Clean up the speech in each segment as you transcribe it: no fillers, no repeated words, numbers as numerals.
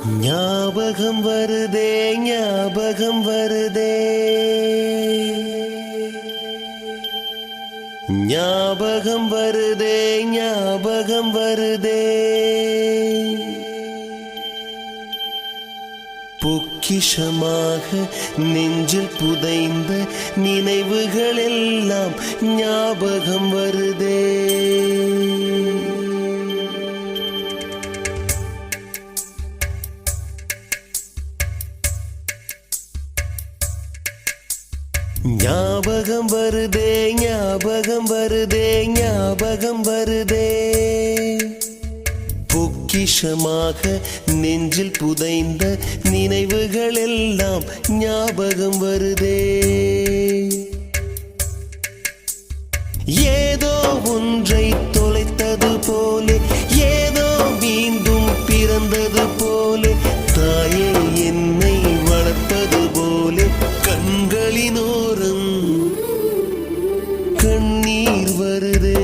ஞாபகம் வருதே ஞாபகம் வருதே ஞாபகம் வருதே ஞாபகம் வருதே பொக்கிஷமாக நெஞ்சில் புதைந்த நினைவுகள் எல்லாம் ஞாபகம் வருதே. ஞாபகம் வருதே ஞாபகம் வருதே ஞாபகம் வருதே பொக்கிஷமாக நெஞ்சில் புதைந்த நினைவுகள் எல்லாம் ஞாபகம் வருதே. ஏதோ ஒன்றை தொலைத்தது போலே ஏதோ மீண்டும் பிறந்தது போலே தாயே என்னை வளர்ப்பது போலே கண்களினோரம் கண்ணீர் வருதே.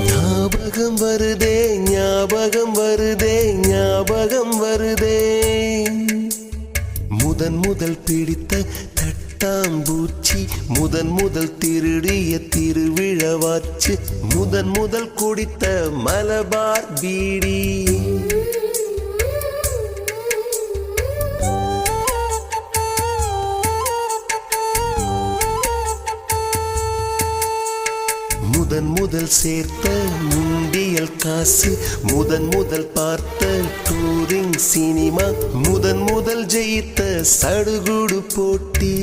ஞாபகம் வருதே ஞாபகம் வருதே ஞாபகம் வருதே முதன் முதல் பிடித்த தட்டாம்பூச்சி முதன் முதல் திருடிய திருவிழவாச்சு முதன் முதல் குடித்த மலபார் பீடி முதன் முதல் சேர்த்த முண்டியல் காசு முதன் முதல் பார்த்த டூரிங் சினிமா முதன் முதல் ஜெயித்த சடுகுடு போட்டி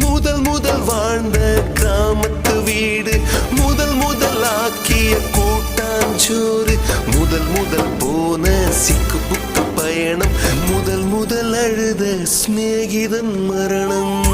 முதல் முதல் வாழ்ந்த கிராமத்து வீடு முதல் முதல் ஆக்கிய கூட்டாஞ்சோறு முதல் முதல் போன சிக்கு புக்கு பயணம் முதல் முதல் அழுத சிநேகிதன் மரணம்.